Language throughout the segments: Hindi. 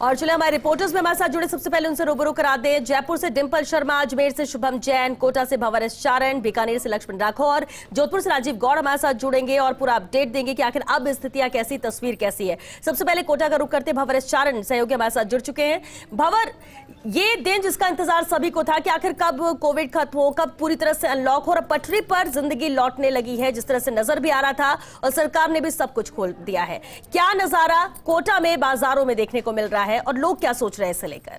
और चले हमारे रिपोर्टर्स में हमारे साथ जुड़े, सबसे पहले उनसे रूबरू करा दें। जयपुर से डिंपल शर्मा, अजमेर से शुभम जैन, कोटा से भंवर एस चारण, बीकानेर से लक्ष्मण राठौर, जोधपुर से राजीव गौड़ हमारे साथ जुड़ेंगे और पूरा अपडेट देंगे कि आखिर अब स्थितियां कैसी, तस्वीर कैसी है। सबसे पहले कोटा का रुख करते भंवर एस चारण सहयोगी हमारे साथ जुड़ चुके हैं। भंवर, ये दिन जिसका इंतजार सभी को था कि आखिर कब कोविड खत्म हो, कब पूरी तरह से अनलॉक हो और पटरी पर जिंदगी लौटने लगी है, जिस तरह से नजर भी आ रहा था और सरकार ने भी सब कुछ खोल दिया है। क्या नजारा कोटा में बाजारों में देखने को मिल रहा है और लोग क्या सोच रहे हैं इसे लेकर?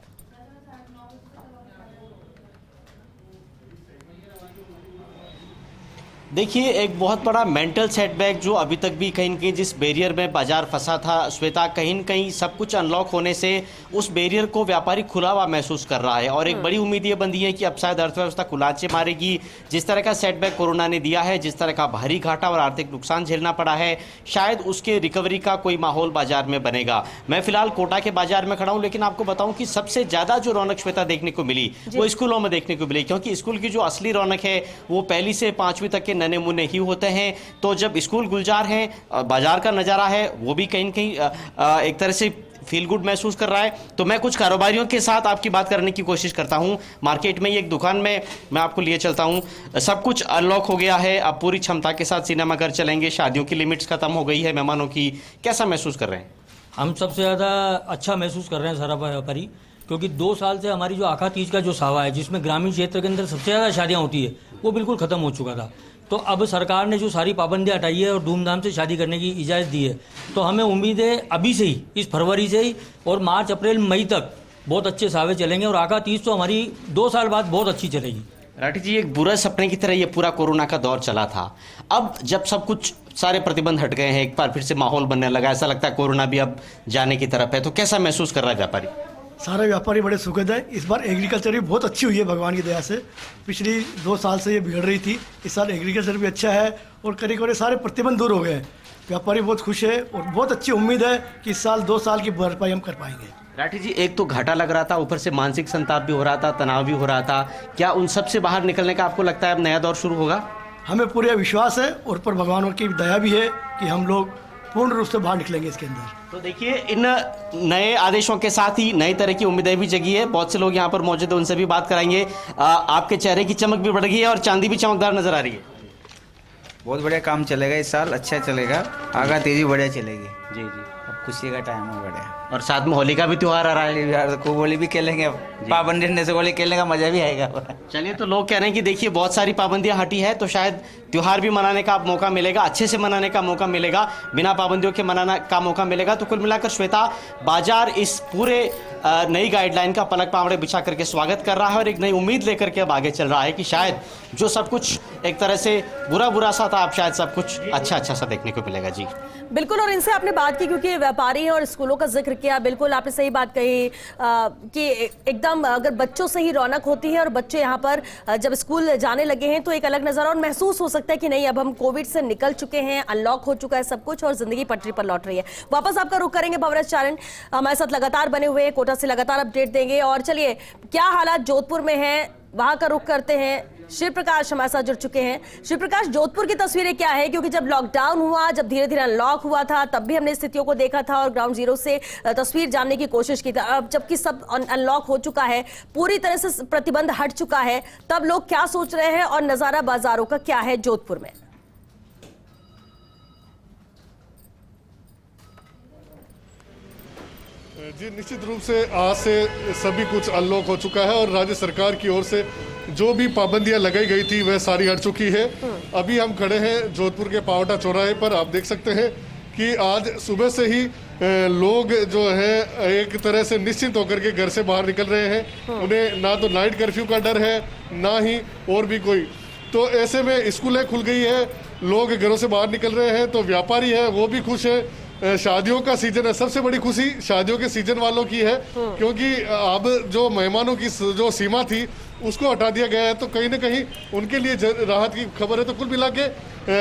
देखिए, एक बहुत बड़ा मेंटल सेटबैक जो अभी तक भी कहीं न कहीं जिस बैरियर में बाजार फंसा था श्वेता, कहीं न कहीं सब कुछ अनलॉक होने से उस बैरियर को व्यापारी खुला हुआ महसूस कर रहा है और एक बड़ी उम्मीद ये बंधी है कि अब शायद अर्थव्यवस्था कुलाचे मारेगी। जिस तरह का सेटबैक कोरोना ने दिया है, जिस तरह का भारी घाटा और आर्थिक नुकसान झेलना पड़ा है, शायद उसके रिकवरी का कोई माहौल बाजार में बनेगा। मैं फिलहाल कोटा के बाजार में खड़ा हूँ, लेकिन आपको बताऊँ कि सबसे ज़्यादा जो रौनक श्वेता देखने को मिली वो स्कूलों में देखने को मिली, क्योंकि स्कूल की जो असली रौनक है वो पहली से पाँचवीं तक के नन्हे मुन्ने ही होते हैं। तो जब स्कूल गुलजार हैं, बाजार का नज़ारा है वो भी कहीं न कहीं एक तरह से फील गुड महसूस कर रहा है। तो मैं कुछ कारोबारियों के साथ आपकी बात करने की कोशिश करता हूं। मार्केट में एक दुकान में मैं आपको लिए चलता हूं। सब कुछ अनलॉक हो गया है, अब पूरी क्षमता के साथ सिनेमाघर चलेंगे, शादियों की लिमिट्स खत्म हो गई है मेहमानों की। कैसा महसूस कर रहे हैं? हम सबसे ज़्यादा अच्छा महसूस कर रहे हैं सारा व्यापारी, क्योंकि 2 साल से हमारी जो आखा तीज का जो सावा है, जिसमें ग्रामीण क्षेत्र के अंदर सबसे ज़्यादा शादियाँ होती है, वो बिल्कुल ख़त्म हो चुका था। तो अब सरकार ने जो सारी पाबंदियाँ हटाई है और धूमधाम से शादी करने की इजाज़त दी है, तो हमें उम्मीद है अभी से ही, इस फरवरी से ही और मार्च अप्रैल मई तक बहुत अच्छे सावे चलेंगे और आखा तीज तो हमारी 2 साल बाद बहुत अच्छी चलेगी। राठी जी, एक बुरा सपने की तरह ये पूरा कोरोना का दौर चला था। अब जब सब कुछ सारे प्रतिबंध हट गए हैं, एक बार फिर से माहौल बनने लगा, ऐसा लगता है कोरोना भी अब जाने की तरफ है, तो कैसा महसूस कर रहा है व्यापारी? सारे व्यापारी बड़े सुखद है। इस बार एग्रीकल्चर भी बहुत अच्छी हुई है भगवान की दया से। पिछली 2 साल से ये बिगड़ रही थी, इस साल एग्रीकल्चर भी अच्छा है और करीब करीब सारे प्रतिबंध दूर हो गए हैं। व्यापारी बहुत खुश है और बहुत अच्छी उम्मीद है कि इस साल 2 साल की भरपाई हम कर पाएंगे। राठी जी, एक तो घाटा लग रहा था, ऊपर से मानसिक संताप भी हो रहा था, तनाव भी हो रहा था, क्या उन सब से बाहर निकलने का आपको लगता है अब नया दौर शुरू होगा? हमें पूरा विश्वास है और पर भगवान की दया भी है कि हम लोग पूर्ण रूप से बाहर निकलेंगे इसके अंदर। तो देखिए, इन नए आदेशों के साथ ही नई तरह की उम्मीदें भी जगी है। बहुत से लोग यहाँ पर मौजूद हैं, उनसे भी बात कराएंगे। आपके चेहरे की चमक भी बढ़ गई है और चांदी भी चमकदार नजर आ रही है। बहुत बढ़िया काम चलेगा इस साल, अच्छा चलेगा, आगा तेजी बढ़िया चलेगी। जी जी, अब खुशी का टाइम है बढ़िया। और साथ में होली का भी त्योहार आ रहा है। यार खूब होली भी खेलेंगे, अब पाबंदी हटने से होली खेलने का मजा भी आएगा। चलिए, तो लोग कह रहे हैं कि देखिए बहुत सारी पाबंदियां हटी है, तो शायद त्योहार भी मनाने का मौका मिलेगा, अच्छे से मनाने का मौका मिलेगा, बिना पाबंदियों के मनाने का मौका मिलेगा। तो कुल मिलाकर श्वेता, बाजार इस पूरे नई गाइडलाइन का पलक पावड़े बिछा करके स्वागत कर रहा है और एक नई उम्मीद लेकर के अब आगे चल रहा है कि शायद जो सब कुछ एक तरह से बुरा सा था, अब शायद सब कुछ अच्छा सा देखने को मिलेगा। जी बिल्कुल, और इनसे आपने बात की क्योंकि व्यापारी हैं और स्कूलों का जिक्र किया। बिल्कुल आपने सही बात कही कि एकदम अगर बच्चों से ही रौनक होती है और बच्चे यहाँ पर जब स्कूल जाने लगे हैं तो एक अलग नज़ारा और महसूस हो सकता है कि नहीं, अब हम कोविड से निकल चुके हैं, अनलॉक हो चुका है सब कुछ और जिंदगी पटरी पर लौट रही है। वापस आपका रुख करेंगे भंवर एस चारण, हमारे साथ लगातार बने हुए, कोटा से लगातार अपडेट देंगे। और चलिए, क्या हालात जोधपुर में है वहां का रुख करते हैं। शिव प्रकाश हमारे साथ जुड़ चुके हैं। शिव प्रकाश, जोधपुर की तस्वीरें क्या है? क्योंकि जब लॉकडाउन हुआ, जब धीरे धीरे अनलॉक हुआ था, तब भी हमने स्थितियों को देखा था और ग्राउंड जीरो से तस्वीर जानने की कोशिश की थी। अब जबकि सब अनलॉक हो चुका है, पूरी तरह से प्रतिबंध हट चुका है, तब लोग क्या सोच रहे हैं और नजारा बाजारों का क्या है जोधपुर में? जी, निश्चित रूप से आज से सभी कुछ अनलॉक हो चुका है और राज्य सरकार की ओर से जो भी पाबंदियां लगाई गई थी वह सारी हट चुकी है। अभी हम खड़े हैं जोधपुर के पावटा चौराहे पर। आप देख सकते हैं कि आज सुबह से ही लोग जो है एक तरह से निश्चिंत होकर के घर से बाहर निकल रहे हैं। उन्हें ना तो नाइट कर्फ्यू का डर है, ना ही और भी कोई। तो ऐसे में स्कूलें खुल गई है, लोग घरों से बाहर निकल रहे हैं, तो व्यापारी है वो भी खुश है। शादियों का सीजन है, सबसे बड़ी खुशी शादियों के सीजन वालों की है, क्योंकि अब जो मेहमानों की जो सीमा थी उसको हटा दिया गया है, तो कहीं ना कहीं उनके लिए राहत की खबर है। तो कुल मिला के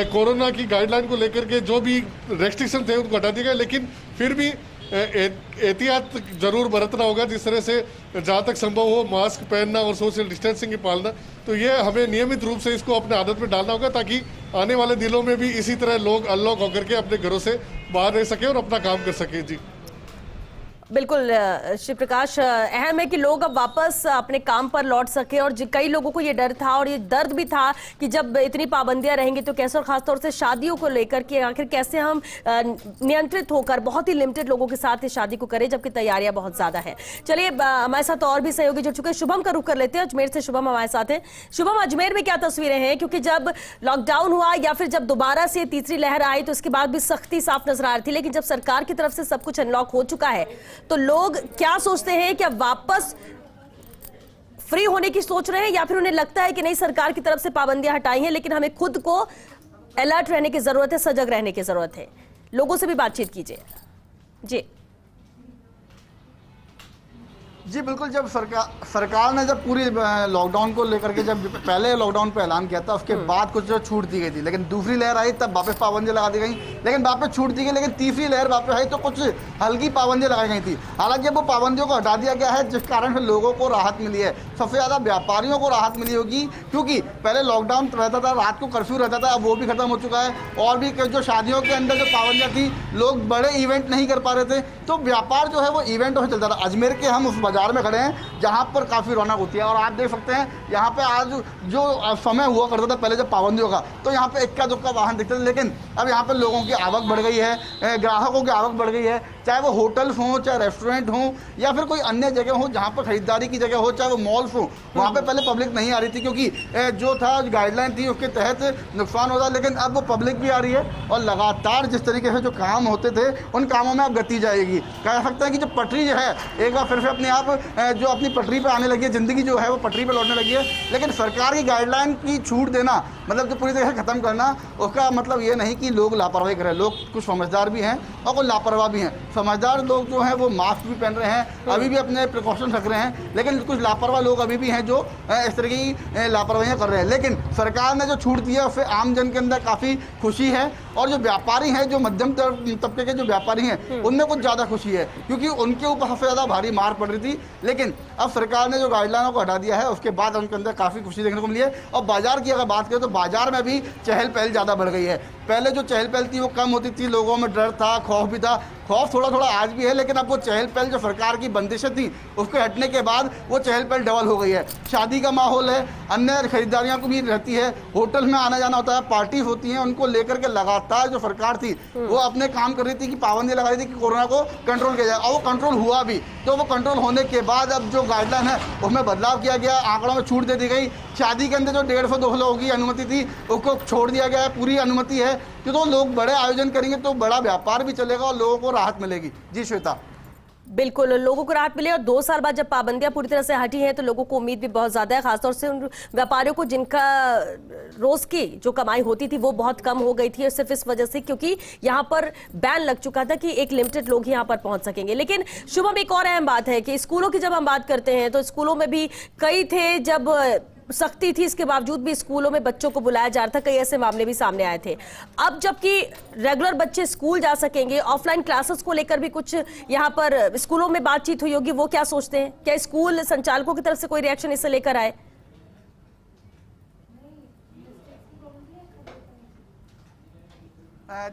कोरोना की गाइडलाइन को लेकर के जो भी रेस्ट्रिक्शन थे उनको हटा दिया गया, लेकिन फिर भी एहतियात जरूर बरतना होगा। जिस तरह से जहाँ तक संभव हो मास्क पहनना और सोशल डिस्टेंसिंग की पालना, तो ये हमें नियमित रूप से इसको अपने आदत में डालना होगा, ताकि आने वाले दिनों में भी इसी तरह लोग अनलॉक होकर के अपने घरों से बाहर रह सके और अपना काम कर सके। जी बिल्कुल शिव प्रकाश, अहम है कि लोग अब वापस अपने काम पर लौट सके और कई लोगों को ये डर था और ये दर्द भी था कि जब इतनी पाबंदियां रहेंगी तो कैसे, और खासतौर से शादियों को लेकर कि आखिर कैसे हम नियंत्रित होकर बहुत ही लिमिटेड लोगों के साथ इस शादी को करें जबकि तैयारियां बहुत ज्यादा है। चलिए हमारे साथ और भी सहयोगी जुड़ चुके हैं। शुभम का रुख कर लेते हैं, अजमेर से शुभम हमारे साथ है। शुभम, अजमेर में क्या तस्वीरें हैं, क्योंकि जब लॉकडाउन हुआ या फिर जब दोबारा से तीसरी लहर आई तो उसके बाद भी सख्ती साफ नजर आ रही थी, लेकिन जब सरकार की तरफ से सब कुछ अनलॉक हो चुका है तो लोग क्या सोचते हैं? क्या वापस फ्री होने की सोच रहे हैं या फिर उन्हें लगता है कि नहीं, सरकार की तरफ से पाबंदियां हटाई हैं लेकिन हमें खुद को अलर्ट रहने की जरूरत है, सजग रहने की जरूरत है? लोगों से भी बातचीत कीजिए जी। जी बिल्कुल, जब सरकार ने जब पूरी लॉकडाउन को लेकर के जब पहले लॉकडाउन पे ऐलान किया था उसके बाद कुछ जो छूट दी गई थी, लेकिन दूसरी लहर आई तब वापस पाबंदियां लगा दी गई, लेकिन वापस छूट दी गई, लेकिन तीसरी लहर वापस आई तो कुछ हल्की पाबंदियां लगाई गई थी। हालांकि वो पाबंदियों को हटा दिया गया है जिस कारण से लोगों को राहत मिली है। सबसे ज़्यादा व्यापारियों को राहत मिली होगी, क्योंकि पहले लॉकडाउन रहता था, रात को कर्फ्यू रहता था, अब वो भी खत्म हो चुका है। और भी जो शादियों के अंदर जो पाबंदियाँ थी, लोग बड़े इवेंट नहीं कर पा रहे थे, तो व्यापार जो है वो इवेंटों से चलता था। अजमेर के हम उस बाजार में खड़े हैं जहाँ पर काफ़ी रौनक होती है और आप देख सकते हैं यहाँ पे आज जो समय हुआ करता था पहले जब पाबंदियों का, तो यहाँ पे इक्का दुक्का वाहन दिखते थे, लेकिन अब यहाँ पे लोगों की आवक बढ़ गई है, ग्राहकों की आवक बढ़ गई है, चाहे वो होटल्स हों, चाहे रेस्टोरेंट हों या फिर कोई अन्य जगह हो जहाँ पर खरीदारी की जगह हो, चाहे वो मॉल्स हो, वहाँ पे पहले पब्लिक नहीं आ रही थी क्योंकि जो था गाइडलाइन थी उसके तहत नुकसान होता, लेकिन अब वो पब्लिक भी आ रही है और लगातार जिस तरीके से जो काम होते थे उन कामों में अब गति जाएगी। कह सकते हैं कि जो पटरी जो है एक बार फिर से अपने आप जो अपनी पटरी पे आने लगी है, ज़िंदगी जो है वो पटरी पे लौटने लगी है। लेकिन सरकार की गाइडलाइन की छूट देना मतलब जो पूरी तरह से ख़त्म करना, उसका मतलब ये नहीं कि लोग लापरवाही करें। लोग कुछ समझदार भी हैं और कुछ लापरवाह भी हैं। समझदार लोग जो हैं वो मास्क भी पहन रहे हैं, अभी भी अपने प्रिकॉशन रख रहे हैं, लेकिन कुछ लापरवाह लोग अभी भी हैं जो इस तरह की लापरवाहियाँ कर रहे हैं। लेकिन सरकार ने जो छूट दी है उससे आम जन के अंदर काफ़ी खुशी है और जो व्यापारी हैं, जो मध्यम तबके के जो व्यापारी हैं, उनमें कुछ ज़्यादा खुशी है क्योंकि उनके ऊपर सबसे ज़्यादा भारी मार पड़ रही थी। लेकिन अब सरकार ने जो गाइडलाइनों को हटा दिया है उसके बाद उनके अंदर काफ़ी खुशी देखने को मिली है। और बाजार की अगर बात करें तो बाजार में भी चहल पहल ज़्यादा बढ़ गई है। पहले जो चहल पहल थी वो कम होती थी, लोगों में डर था, खौफ भी था, खौफ थोड़ा थोड़ा आज भी है, लेकिन अब वो चहल पहल जो सरकार की बंदिशें थी उसके हटने के बाद वो चहल पहल डबल हो गई है। शादी का माहौल है, अन्य खरीदारियाँ भी रहती है, होटल में आना जाना होता है, पार्टी होती हैं, उनको लेकर के लगातार जो सरकार थी वो अपने काम कर रही थी कि पाबंदी लगा रही थी कि कोरोना को कंट्रोल किया जाए और वो कंट्रोल हुआ भी। तो वो कंट्रोल होने के बाद अब जो गाइडलाइन है उसमें बदलाव किया गया, आंकड़ों में छूट दे दी गई। शादी के अंदर जो 150-200 लोगों की अनुमति थी उसको छोड़ दिया गया है, पूरी अनुमति है। तो लोग बड़े आयोजन करेंगे तो बड़ा व्यापार भी चलेगा और लोगों को राहत मिलेगी। जी श्वेता, बिल्कुल लोगों को राहत मिले और 2 साल बाद जब पाबंदियां पूरी तरह से हटी हैं तो लोगों को उम्मीद भी बहुत ज्यादा है, खासतौर से उन व्यापारियों को जिनका रोज की जो कमाई होती थी वो बहुत कम हो गई थी और सिर्फ इस वजह से क्योंकि यहाँ पर बैन लग चुका था कि एक लिमिटेड लोग ही यहाँ पर पहुंच सकेंगे। लेकिन शुभम, एक और अहम बात है कि स्कूलों की जब हम बात करते हैं तो स्कूलों में भी कई थे, जब सख्ती थी इसके बावजूद भी स्कूलों में बच्चों को बुलाया जा रहा था, कई ऐसे मामले भी सामने आए थे। अब जबकि रेगुलर बच्चे स्कूल जा सकेंगे, ऑफलाइन क्लासेस को लेकर भी कुछ यहाँ पर स्कूलों में बातचीत हुई होगी, वो क्या सोचते हैं? क्या स्कूल संचालकों की तरफ से कोई रिएक्शन इसे लेकर आए?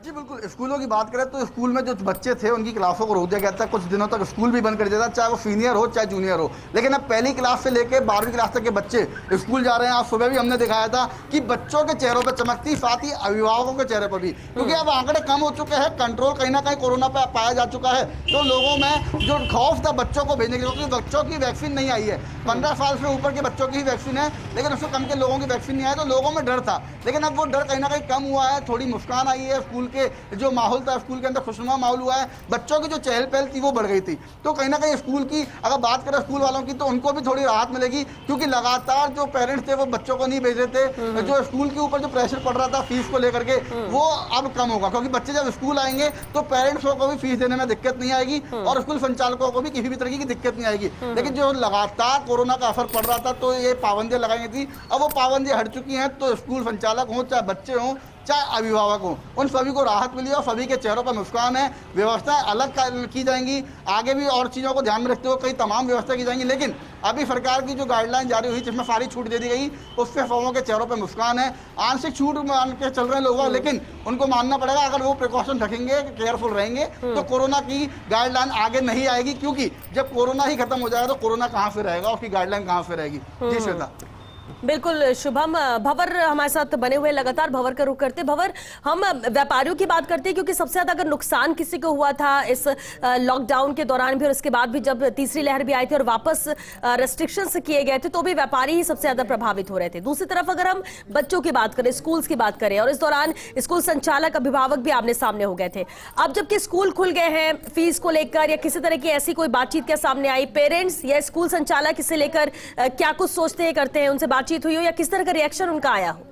जी बिल्कुल, स्कूलों की बात करें तो स्कूल में जो बच्चे थे उनकी क्लासों को रोक दिया गया था, कुछ दिनों तक स्कूल भी बंद कर दिया था, चाहे वो सीनियर हो चाहे जूनियर हो। लेकिन अब पहली क्लास से लेकर 12वीं क्लास तक के बच्चे स्कूल जा रहे हैं। आज सुबह भी हमने दिखाया था कि बच्चों के चेहरों पर चमकती, साथ ही अभिभावकों के चेहरे पर भी, क्योंकि अब आंकड़े कम हो चुके हैं, कंट्रोल कहीं ना कहीं कोरोना पर पाया जा चुका है। तो लोगों में जो खौफ था बच्चों को भेजने के लिए, क्योंकि बच्चों की वैक्सीन नहीं आई है, 15 साल से ऊपर के बच्चों की ही वैक्सीन है, लेकिन उससे कम के लोगों की वैक्सीन नहीं आई, तो लोगों में डर था। लेकिन अब वो डर कहीं ना कहीं कम हुआ है, थोड़ी मुस्कान आई है, स्कूल के जो माहौल था स्कूल के अंदर खुशनुमा माहौल हुआ है, बच्चों की जो चहल पहल थी वो बढ़ गई थी। तो कहीं ना कहीं स्कूल की अगर बात करें स्कूल वालों की तो उनको भी थोड़ी राहत मिलेगी, क्योंकि लगातार जो पेरेंट्स थे वो बच्चों को नहीं भेज रहे थे। जो स्कूल के ऊपर जो प्रेशर पड़ रहा था फीस को लेकर के वो अब कम होगा, क्योंकि बच्चे जब स्कूल आएंगे तो पेरेंट्स को भी फीस देने में दिक्कत नहीं आएगी और स्कूल संचालकों को भी किसी भी तरह की दिक्कत नहीं आएगी। लेकिन जो लगातार कोरोना का असर पड़ रहा था तो ये पाबंदियां लगाई गई थी, अब वो पाबंदियां हट चुकी हैं, तो स्कूल संचालक हों चाहे बच्चे हों चाहे अभिभावक हो, उन सभी को राहत मिली और सभी के चेहरों पर मुस्कान है। व्यवस्थाएं अलग की जाएंगी, आगे भी और चीज़ों को ध्यान में रखते हुए कई तमाम व्यवस्था की जाएंगी। लेकिन अभी सरकार की जो गाइडलाइन जारी हुई जिसमें सारी छूट दे दी गई, उससे फर्मों के चेहरों पे मुस्कान है। आंशिक छूट मान के चल रहे हैं लोग, लेकिन उनको मानना पड़ेगा अगर वो प्रिकॉशन रखेंगे, केयरफुल रहेंगे तो कोरोना की गाइडलाइन आगे नहीं आएगी, क्योंकि जब कोरोना ही खत्म हो जाएगा तो कोरोना कहाँ से रहेगा, उसकी गाइडलाइन कहाँ से रहेगी। जी श्वेता। बिल्कुल शुभम, भंवर हमारे साथ बने हुए लगातार, भंवर का रुख करते। भंवर, हम व्यापारियों की बात करते हैं क्योंकि सबसे ज्यादा अगर नुकसान किसी को हुआ था इस लॉकडाउन के दौरान भी और इसके बाद भी जब तीसरी लहर भी आई थी और वापस रेस्ट्रिक्शंस किए गए थे तो भी व्यापारी ही सबसे ज्यादा प्रभावित हो रहे थे। दूसरी तरफ अगर हम बच्चों की बात करें, स्कूल्स की बात करें, और इस दौरान स्कूल संचालक, अभिभावक भी आमने सामने हो गए थे। अब जबकि स्कूल खुल गए हैं, फीस को लेकर या किसी तरह की ऐसी कोई बातचीत क्या सामने आई? पेरेंट्स या स्कूल संचालक इसे लेकर क्या कुछ सोचते हैं, करते हैं, उनसे बातचीत हुई हो या किस तरह का रिएक्शन उनका आया हो?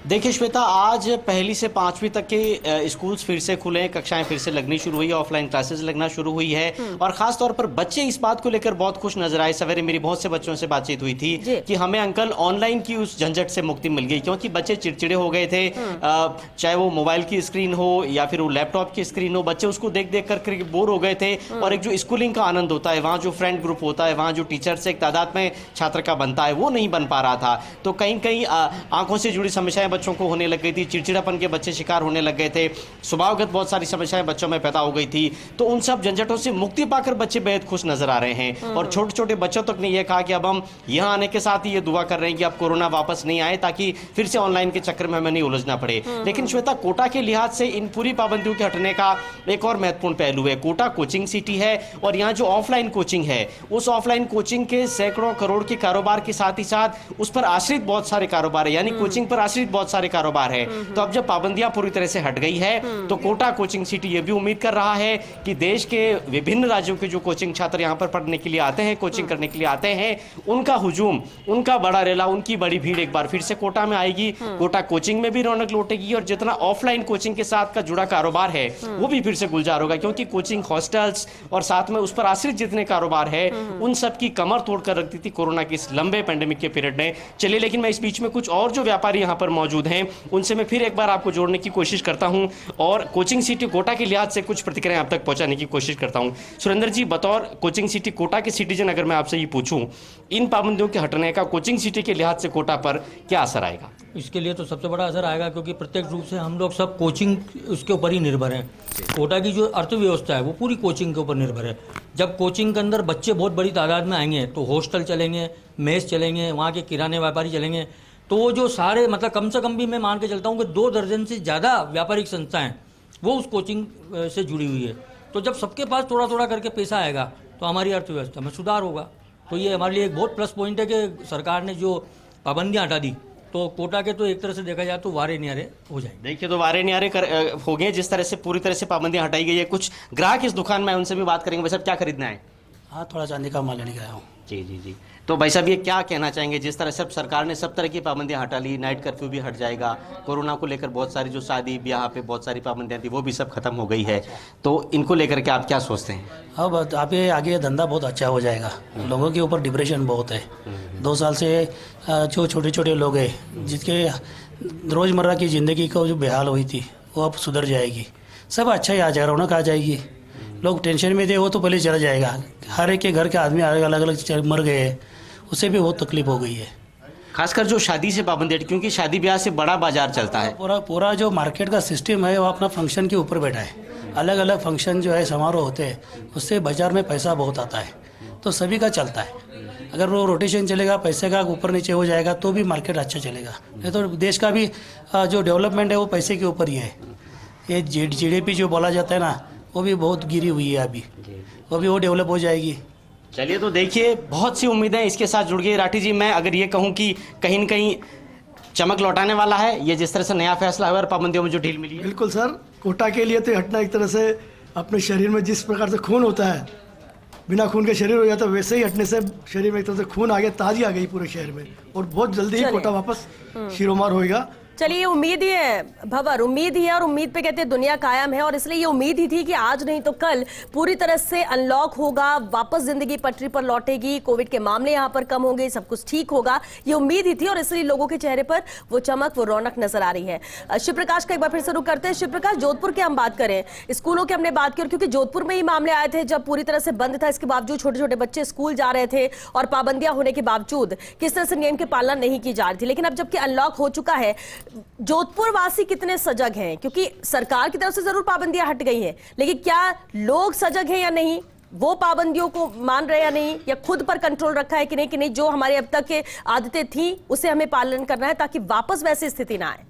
देखिए श्वेता, आज पहली से 5वीं तक के स्कूल्स फिर से खुले हैं, कक्षाएं फिर से लगनी शुरू हुई है, ऑफलाइन क्लासेस लगना शुरू हुई है और खास तौर पर बच्चे इस बात को लेकर बहुत खुश नजर आए। सवेरे मेरी बहुत से बच्चों से बातचीत हुई थी कि हमें अंकल ऑनलाइन की उस झंझट से मुक्ति मिल गई, क्योंकि बच्चे चिड़चिड़े हो गए थे। चाहे वो मोबाइल की स्क्रीन हो या फिर वो लैपटॉप की स्क्रीन हो, बच्चे उसको देख देख कर बोर हो गए थे। और एक जो स्कूलिंग का आनंद होता है, वहाँ जो फ्रेंड ग्रुप होता है, वहाँ जो टीचर से एक तादाद में छात्र का बनता है, वो नहीं बन पा रहा था। तो कहीं कहीं आंखों से जुड़ी समस्याएं बच्चों को होने लग गई थी, चिड़चिड़ापन के बच्चे शिकार होने लग गए थे, स्वभावगत बहुत सारी समस्याएं बच्चों में पैदा हो गई थी। तो उन सब झंझटों से मुक्ति पाकर बच्चे बेहद खुश नजर आ रहे हैं। और छोटे छोटे बच्चों तक ने यह कहा कि अब हम यहां आने के साथ ही ये दुआ कर रहे हैं कि अब कोरोना वापस नहीं आए, ताकि फिर से ऑनलाइन के चक्कर में हमें नहीं उलझना पड़े। लेकिन श्वेता, कोटा के लिहाज से इन पूरी पाबंदियों के हटने का एक और महत्वपूर्ण पहलू है। कोटा कोचिंग सिटी है और यहाँ जो ऑफलाइन कोचिंग है, उस ऑफलाइन कोचिंग के सैकड़ों करोड़ के कारोबार के साथ ही साथ उस पर आश्रित बहुत सारे कारोबार है, यानी कोचिंग पर आश्रित बहुत सारे कारोबार है। तो अब जब पाबंदियां पूरी तरह से हट गई है तो कोटा कोचिंग सिटी ये भी उम्मीद कर रहा है कि देश के विभिन्न राज्यों के जो कोचिंग छात्र यहां पर पढ़ने के लिए आते हैं, कोचिंग करने के लिए आते हैं, उनका हुजूम, उनका बड़ा रेला, उनकी बड़ी भीड़ एक बार फिर से कोटा में आएगी। कोटा कोचिंग में भी रौनक लौटेगी और जितना ऑफलाइन कोचिंग के साथ का जुड़ा कारोबार है वो भी फिर से गुलजार होगा, क्योंकि कोचिंग, हॉस्टल्स और साथ में उस पर आश्रित जितने कारोबार है उन सब की कमर तोड़कर रख दी थी कोरोना के इस लंबे पेंडेमिक के पीरियड में। चलिए, लेकिन मैं इस बीच में कुछ और जो व्यापारी यहाँ पर मौजूद हैं उनसे मैं फिर एक बार आपको जोड़ने की कोशिश करता हूं और कोचिंग सिटी कोटा के लिहाज से कुछ प्रतिक्रियाएं आप तक पहुंचाने की कोशिश करता हूं। सुरेंद्र जी, बतौर कोचिंग सिटी कोटा के सिटीजन अगर मैं आपसे ये पूछूं, इन पाबंदियों के हटने का कोचिंग सिटी के लिहाज से कोटा पर क्या असर आएगा? इसके लिए तो सबसे बड़ा असर आएगा, क्योंकि प्रत्यक्ष रूप से हम लोग सब कोचिंग उसके ऊपर ही निर्भर हैं। कोटा की जो अर्थव्यवस्था है वो पूरी कोचिंग के ऊपर निर्भर है। जब कोचिंग के अंदर बच्चे बहुत बड़ी तादाद में आएंगे तो हॉस्टल चलेंगे, मेस चलेंगे, वहाँ के किराने व्यापारी चलेंगे, तो वो जो सारे मतलब कम से कम भी मैं मान के चलता हूँ कि 2 दर्जन से ज़्यादा व्यापारिक संस्थाएं वो उस कोचिंग से जुड़ी हुई है। तो जब सबके पास थोड़ा थोड़ा करके पैसा आएगा तो हमारी अर्थव्यवस्था में सुधार होगा। तो ये हमारे लिए एक बहुत प्लस पॉइंट है कि सरकार ने जो पाबंदियाँ हटा दी, तो कोटा के तो एक तरह से देखा जाए तो वारे न्यारे हो जाएंगे। देखिए, तो वारे न्यारे हो गए जिस तरह से पूरी तरह से पाबंदियां हटाई गई है। कुछ ग्राहक इस दुकान में, उनसे भी बात करेंगे। भाई साहब, क्या खरीदना है? हाँ, थोड़ा चांदी का माल लेने गया हूँ। जी जी जी। तो भाई साहब, ये क्या कहना चाहेंगे, जिस तरह से सरकार ने सब तरह की पाबंदियां हटा ली, नाइट कर्फ्यू भी हट जाएगा, कोरोना को लेकर बहुत सारी जो शादी ब्याह पे बहुत सारी पाबंदियां थी वो भी सब खत्म हो गई है, तो इनको लेकर के आप क्या सोचते हैं? अब आप ये आगे धंधा बहुत अच्छा हो जाएगा। लोगों के ऊपर डिप्रेशन बहुत है। 2 साल से जो छोटे छोटे लोग हैं जिसके रोज़मर्रा की ज़िंदगी को जो बेहाल हुई थी वो अब सुधर जाएगी। सब अच्छा ही आ जाएगा, रौनक आ जाएगी। लोग टेंशन में थे वो तो पहले चला जाएगा। हर एक के घर के आदमी अलग अलग मर गए हैं, उससे भी बहुत तकलीफ हो गई है। खासकर जो शादी से पाबंदी हटी, क्योंकि शादी ब्याह से बड़ा बाजार चलता है। पूरा जो मार्केट का सिस्टम है वो अपना फंक्शन के ऊपर बैठा है। अलग अलग फंक्शन जो है, समारोह होते हैं, उससे बाजार में पैसा बहुत आता है, तो सभी का चलता है। अगर वो रोटेशन चलेगा, पैसे का ऊपर नीचे हो जाएगा तो भी मार्केट अच्छा चलेगा। नहीं तो देश का भी जो डेवलपमेंट है वो पैसे के ऊपर ही है। ये GDP जो बोला जाता है ना, वो भी बहुत गिरी हुई है अभी, वो डेवलप हो जाएगी। चलिए, तो देखिए, बहुत सी उम्मीदें इसके साथ जुड़ गई। राठी जी, मैं अगर ये कहूँ कि कहीं न कहीं चमक लौटाने वाला है ये जिस तरह से नया फैसला है और पाबंदियों में जो ढील मिली है। बिल्कुल सर, कोटा के लिए तो हटना एक तरह से अपने शरीर में जिस प्रकार से खून होता है, बिना खून के शरीर हो जाता है, वैसे ही हटने से शरीर में एक तरह से खून आ गया, ताजी आ गई पूरे शहर में, और बहुत जल्दी ही कोटा वापस शिरोमार होएगा। चलिए, उम्मीद ही है भंवर, उम्मीद ही है, और उम्मीद पे कहते हैं दुनिया कायम है, और इसलिए ये उम्मीद ही थी कि आज नहीं तो कल पूरी तरह से अनलॉक होगा, वापस जिंदगी पटरी पर लौटेगी, कोविड के मामले यहाँ पर कम होंगे, सब कुछ ठीक होगा, ये उम्मीद ही थी, और इसलिए लोगों के चेहरे पर वो चमक, वो रौनक नजर आ रही है। शिव प्रकाश का एक बार फिर से रुक करते हैं। शिव प्रकाश, जोधपुर की हम बात करें, स्कूलों की हमने बात की, और क्योंकि जोधपुर में ही मामले आए थे जब पूरी तरह से बंद था, इसके बावजूद छोटे छोटे बच्चे स्कूल जा रहे थे और पाबंदियां होने के बावजूद किस तरह से नियम की पालना नहीं की जा रही थी। लेकिन अब जबकि अनलॉक हो चुका है, जोधपुर वासी कितने सजग हैं? क्योंकि सरकार की तरफ से जरूर पाबंदियां हट गई हैं, लेकिन क्या लोग सजग हैं या नहीं, वो पाबंदियों को मान रहे या नहीं, या खुद पर कंट्रोल रखा है कि नहीं जो हमारे अब तक के आदतें थी उसे हमें पालन करना है ताकि वापस वैसी स्थिति ना आए?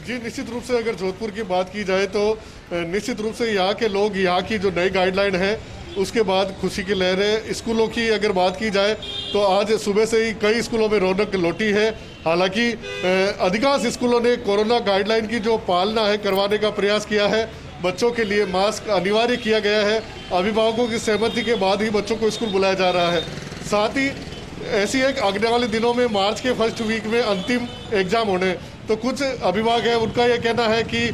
जी, निश्चित रूप से अगर जोधपुर की बात की जाए तो निश्चित रूप से यहाँ के लोग, यहाँ की जो नई गाइडलाइन है उसके बाद खुशी की लहर है। स्कूलों की अगर बात की जाए तो आज सुबह से ही कई स्कूलों में रौनक लौटी है। हालांकि अधिकांश स्कूलों ने कोरोना गाइडलाइन की जो पालना है करवाने का प्रयास किया है। बच्चों के लिए मास्क अनिवार्य किया गया है। अभिभावकों की सहमति के बाद ही बच्चों को स्कूल बुलाया जा रहा है। साथ ही ऐसी एक आने वाले दिनों में मार्च के फर्स्ट वीक में अंतिम एग्जाम होने, तो कुछ अभिभावक है उनका यह कहना है कि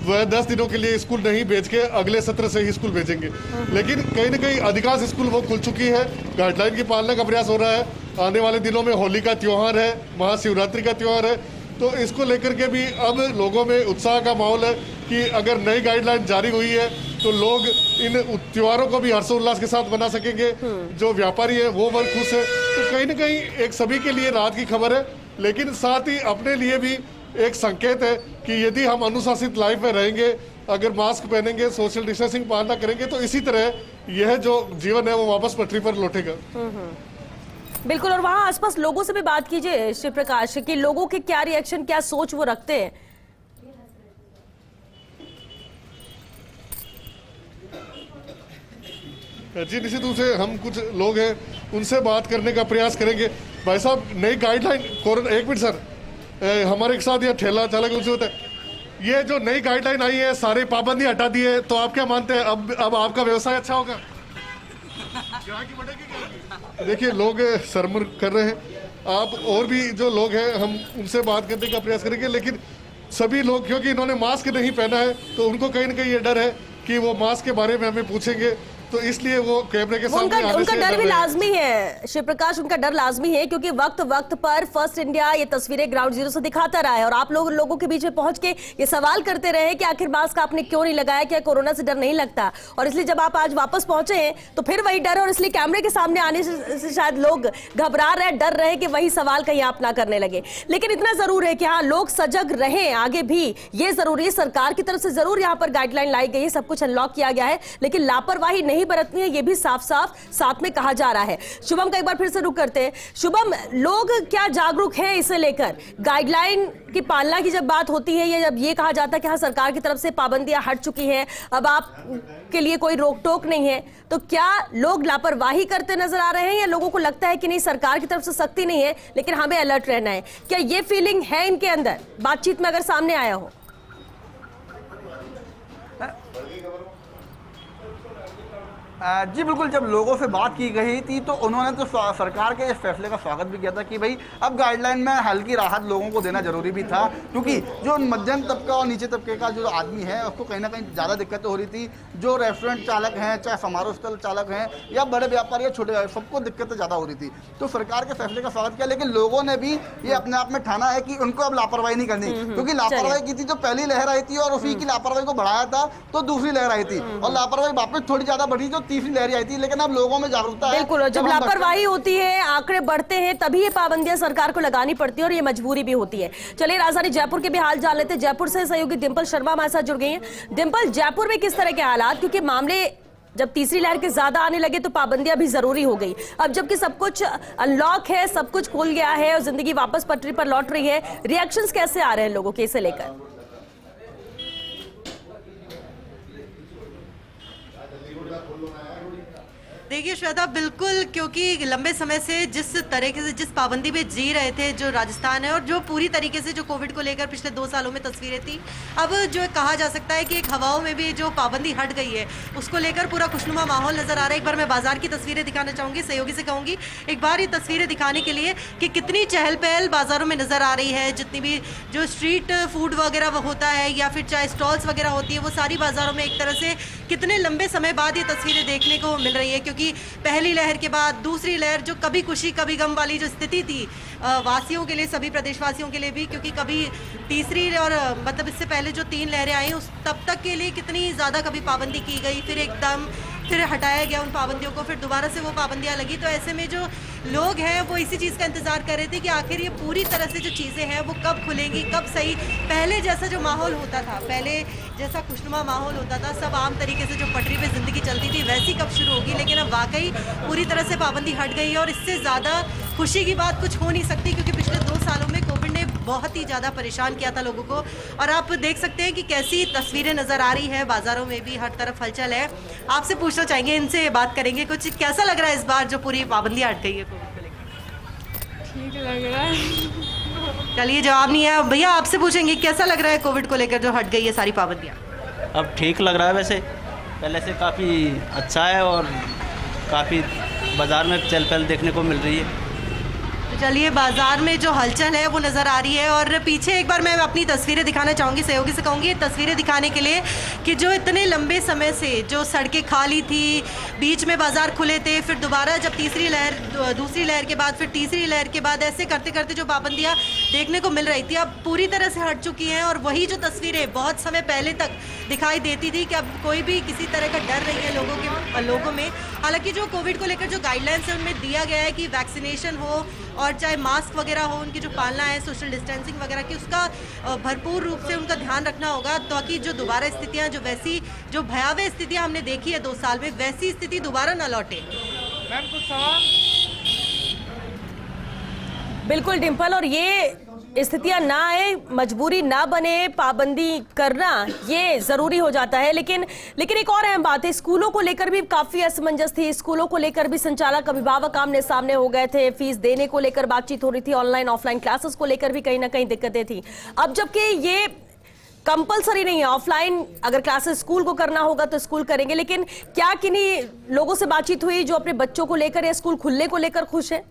वह 10 दिनों के लिए स्कूल नहीं भेज के अगले सत्र से ही स्कूल भेजेंगे। लेकिन कहीं ना कहीं अधिकांश स्कूल वो खुल चुकी है, गाइडलाइन की पालना का प्रयास हो रहा है। आने वाले दिनों में होली का त्यौहार है, महाशिवरात्रि का त्यौहार है, तो इसको लेकर के भी अब लोगों में उत्साह का माहौल है कि अगर नई गाइडलाइन जारी हुई है तो लोग इन त्योहारों को भी हर्षोल्लास के साथ मना सकेंगे। जो व्यापारी है वो वर्ग खुश है, तो कहीं ना कहीं एक सभी के लिए राहत की खबर है, लेकिन साथ ही अपने लिए भी एक संकेत है कि यदि हम अनुशासित लाइफ में रहेंगे, अगर मास्क पहनेंगे, सोशल डिस्टेंसिंग पालना करेंगे, तो इसी तरह यह जो जीवन है वो वापस पटरी पर लौटेगा। बिल्कुल, और वहां आसपास लोगों से भी बात कीजिए शिव प्रकाश कि लोगों के क्या रिएक्शन, क्या सोच वो रखते हैं। जी, निश्चित रूप से हम कुछ लोग हैं उनसे बात करने का प्रयास करेंगे। भाई साहब, नई गाइडलाइन कोरोना, एक मिनट सर, हमारे साथ यह ठेला चालक उनसे होता है, ये जो नई गाइडलाइन आई है, सारे पाबंदी हटा दी है, तो आप क्या मानते हैं अब आपका व्यवसाय अच्छा होगा? देखिए, लोग सरमर कर रहे हैं। आप और भी जो लोग हैं हम उनसे बात करने का प्रयास करेंगे, लेकिन सभी लोग, क्योंकि इन्होंने मास्क नहीं पहना है तो उनको कहीं ना कहीं ये डर है कि वो मास्क के बारे में हमें पूछेंगे, तो इसलिए वो कैमरे के सामने आने से उनका डर भी लाजमी है शिव प्रकाश, उनका डर लाजमी है, क्योंकि वक्त वक्त पर फर्स्ट इंडिया ये तस्वीरें ग्राउंड जीरो से दिखाता रहा है, और आप लोगों के बीच में पहुंच के ये सवाल करते रहे कि आखिर मास्क आपने क्यों नहीं लगाया, क्या कोरोना से डर नहीं लगता? और इसलिए जब आप आज वापस पहुंचे हैं तो फिर वही डर है, और इसलिए कैमरे के सामने आने से शायद लोग घबरा रहे, डर रहे कि वही सवाल कहीं आप ना करने लगे। लेकिन इतना जरूर है कि हाँ, लोग सजग रहे आगे भी, ये जरूरी है। सरकार की तरफ से जरूर यहाँ पर गाइडलाइन लाई गई है, सब कुछ अनलॉक किया गया है, लेकिन लापरवाही नहीं बरतनी है, ये भी साफ साफ साथ में कहा जा रहा है। शुभम का एक बार फिर से रुक करते हैं। शुभम, लोग क्या जागरूक हैं इसे लेकर? गाइडलाइन की पालना की जब बात होती है, या जब ये कहा जाता है कि हाँ सरकार की तरफ से पाबंदियां हट चुकी हैं, अब आप के लिए कोई रोक टोक नहीं है, तो क्या लोग लापरवाही करते नजर आ रहे हैं, या लोगों को लगता है कि नहीं सरकार की तरफ से सख्ती नहीं है लेकिन हमें अलर्ट रहना है? क्या ये फीलिंग है इनके अंदर, बातचीत में अगर सामने आया हो? जी बिल्कुल, जब लोगों से बात की गई थी तो उन्होंने तो सरकार के इस फैसले का स्वागत भी किया था कि भाई अब गाइडलाइन में हल्की राहत लोगों को देना जरूरी भी था, क्योंकि जो मध्यम तबका और नीचे तबके का जो आदमी है उसको कहीं ना कहीं ज़्यादा दिक्कतें हो रही थी। जो रेस्टोरेंट चालक हैं, चाहे समारोह स्थल चालक हैं, या बड़े व्यापारी या छोटे व्यापारी, सबको दिक्कतें ज़्यादा हो रही थी। तो सरकार के फैसले का स्वागत किया, लेकिन लोगों ने भी ये अपने आप में ठाना है कि उनको अब लापरवाही नहीं करनी, क्योंकि लापरवाही की थी जो पहली लहर आई थी और उसी की लापरवाही को बढ़ाया था तो दूसरी लहर आई थी, और लापरवाही वापस थोड़ी ज़्यादा बढ़ी जो तीसरी लहर आई थी। लेकिन अब लोगों में जागरूकता है। बिल्कुल, और जब लापरवाही होती है, आंकड़े बढ़ते हैं, तभी ये पाबंदियां सरकार को लगानी पड़ती है, और ये मजबूरी भी होती है। चलिए, राजधानी जयपुर के भी हाल जान लेते हैं। जयपुर से सहयोगी डिंपल शर्मा हमारे साथ जुड़ गई हैं। डिंपल, जयपुर में किस तरह के हालात, क्योंकि मामले जब तीसरी लहर के ज्यादा आने लगे तो पाबंदियां भी जरूरी हो गई, अब जबकि सब कुछ अनलॉक है, सब कुछ खुल गया है और जिंदगी वापस पटरी पर लौट रही है, रिएक्शंस कैसे आ रहे हैं लोगों के इसे लेकर? देखिए श्वेता, बिल्कुल, क्योंकि लंबे समय से जिस तरीके से जिस पाबंदी में जी रहे थे जो राजस्थान है, और जो पूरी तरीके से जो कोविड को लेकर पिछले 2 सालों में तस्वीरें थी, अब जो कहा जा सकता है कि एक हवाओं में भी जो पाबंदी हट गई है उसको लेकर पूरा खुशनुमा माहौल नजर आ रहा है। एक बार मैं बाजार की तस्वीरें दिखाना चाहूँगी, सहयोगी से कहूँगी एक बार ये तस्वीरें दिखाने के लिए कि कितनी चहल पहल बाज़ारों में नज़र आ रही है। जितनी भी जो स्ट्रीट फूड वगैरह वो होता है या फिर चाहे स्टॉल्स वगैरह होती है, वो सारी बाज़ारों में एक तरह से कितने लंबे समय बाद ये तस्वीरें देखने को मिल रही है। क्योंकि पहली लहर के बाद दूसरी लहर, जो कभी खुशी कभी गम वाली जो स्थिति थी वासियों के लिए, सभी प्रदेशवासियों के लिए भी, क्योंकि कभी तीसरी और मतलब इससे पहले जो 3 लहरें आई उस तब तक के लिए कितनी ज़्यादा कभी पाबंदी की गई, फिर हटाया गया उन पाबंदियों को, फिर दोबारा से वो पाबंदियां लगी। तो ऐसे में जो लोग हैं वो इसी चीज़ का इंतज़ार कर रहे थे कि आखिर ये पूरी तरह से जो चीज़ें हैं वो कब खुलेंगी, कब सही पहले जैसा जो माहौल होता था, पहले जैसा खुशनुमा माहौल होता था, सब आम तरीके से जो पटरी पे ज़िंदगी चलती थी वैसी कब शुरू होगी। लेकिन अब वाकई पूरी तरह से पाबंदी हट गई है और इससे ज़्यादा खुशी की बात कुछ हो नहीं सकती, क्योंकि पिछले 2 सालों में कोविड ने बहुत ही ज़्यादा परेशान किया था लोगों को। और आप देख सकते हैं कि कैसी तस्वीरें नज़र आ रही है, बाज़ारों में भी हर तरफ हलचल है। आपसे पूछना चाहेंगे, इनसे बात करेंगे, कुछ कैसा लग रहा है इस बार जो पूरी पाबंदी हट गई है कोविड को लेकर? ठीक लग रहा है। चलिए, जवाब नहीं है। भैया आपसे पूछेंगे कैसा लग रहा है कोविड को लेकर जो हट गई है सारी पाबंदियाँ? अब ठीक लग रहा है, वैसे पहले से काफ़ी अच्छा है और काफ़ी बाज़ार में चहल पहल देखने को मिल रही है। तो चलिए, बाजार में जो हलचल है वो नज़र आ रही है। और पीछे एक बार मैं अपनी तस्वीरें दिखाना चाहूँगी, सहयोगी से कहूँगी ये तस्वीरें दिखाने के लिए कि जो इतने लंबे समय से जो सड़कें खाली थी, बीच में बाज़ार खुले थे, फिर दोबारा जब दूसरी लहर के बाद फिर तीसरी लहर के बाद ऐसे करते करते जो पाबंदियाँ देखने को मिल रही थी अब पूरी तरह से हट चुकी हैं। और वही जो तस्वीरें बहुत समय पहले तक दिखाई देती थी कि अब कोई भी किसी तरह का डर नहीं है लोगों में। हालांकि जो कोविड को लेकर जो गाइडलाइंस है उनमें दिया गया है कि वैक्सीनेशन हो और चाहे मास्क वगैरह हो, उनकी जो पालना है सोशल डिस्टेंसिंग वगैरह की, उसका भरपूर रूप से उनका ध्यान रखना होगा, ताकि जो दोबारा स्थितियाँ जो वैसी जो भयावह स्थितियाँ हमने देखी है 2 साल में, वैसी स्थिति दोबारा न लौटे। मैम कुछ सवाल? बिल्कुल डिम्पल, और ये स्थितियां ना आए, मजबूरी ना बने, पाबंदी करना ये जरूरी हो जाता है। लेकिन एक और अहम बात है, स्कूलों को लेकर भी काफी असमंजस थी। स्कूलों को लेकर भी संचालक अभिभावक आमने सामने हो गए थे, फीस देने को लेकर बातचीत हो रही थी, ऑनलाइन ऑफलाइन क्लासेस को लेकर भी कहीं ना कहीं दिक्कतें थी। अब जबकि ये कंपलसरी नहीं है, ऑफलाइन अगर क्लासेस स्कूल को करना होगा तो स्कूल करेंगे, लेकिन क्या किन्हीं लोगों से बातचीत हुई जो अपने बच्चों को लेकर या स्कूल खुलने को लेकर खुश है?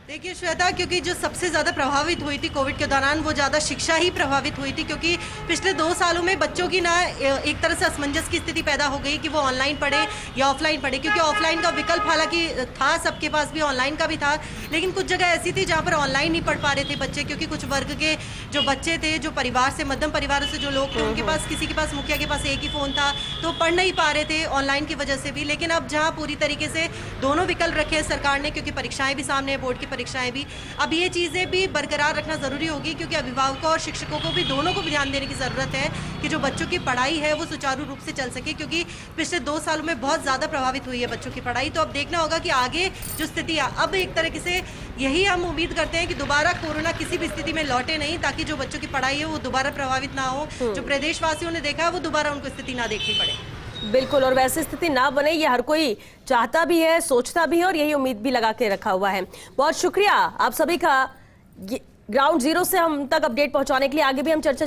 देखिए श्वेता, क्योंकि जो सबसे ज़्यादा प्रभावित हुई थी कोविड के दौरान वो ज़्यादा शिक्षा ही प्रभावित हुई थी, क्योंकि पिछले 2 सालों में बच्चों की ना एक तरह से असमंजस की स्थिति पैदा हो गई कि वो ऑनलाइन पढ़े या ऑफलाइन पढ़े। क्योंकि ऑफलाइन का विकल्प हालांकि था, सबके पास भी ऑनलाइन का भी था, लेकिन कुछ जगह ऐसी थी जहाँ पर ऑनलाइन नहीं पढ़ पा रहे थे बच्चे, क्योंकि कुछ वर्ग के जो बच्चे थे, जो परिवार से मध्यम परिवारों से जो लोग थे, उनके पास किसी के पास मुखिया के पास एक ही फ़ोन था, तो पढ़ नहीं पा रहे थे ऑनलाइन की वजह से भी। लेकिन अब जहाँ पूरी तरीके से दोनों विकल्प रखे हैं सरकार ने, क्योंकि परीक्षाएं भी सामने है, बोर्ड की परीक्षाएं भी, अब ये चीज़ें भी बरकरार रखना ज़रूरी होगी, क्योंकि अभिभावकों और शिक्षकों को भी दोनों को ध्यान देने की ज़रूरत है कि जो बच्चों की पढ़ाई है वो सुचारू रूप से चल सके, क्योंकि पिछले 2 सालों में बहुत ज़्यादा प्रभावित हुई है बच्चों की पढ़ाई। तो अब देखना होगा कि आगे जो स्थिति है, अब एक तरीके से यही हम उम्मीद करते हैं कि दोबारा कोरोना किसी भी स्थिति में लौटे नहीं, ताकि जो बच्चों की पढ़ाई है वो दोबारा प्रभावित ना हो। जो प्रदेशवासियों ने देखा है वो दोबारा उनको स्थिति ना देखनी पड़े। बिल्कुल, और वैसी स्थिति ना बने ये हर कोई चाहता भी है, सोचता भी है, और यही उम्मीद भी लगा के रखा हुआ है। बहुत शुक्रिया आप सभी का ग्राउंड जीरो से हम तक अपडेट पहुंचाने के लिए। आगे भी हम चर्चा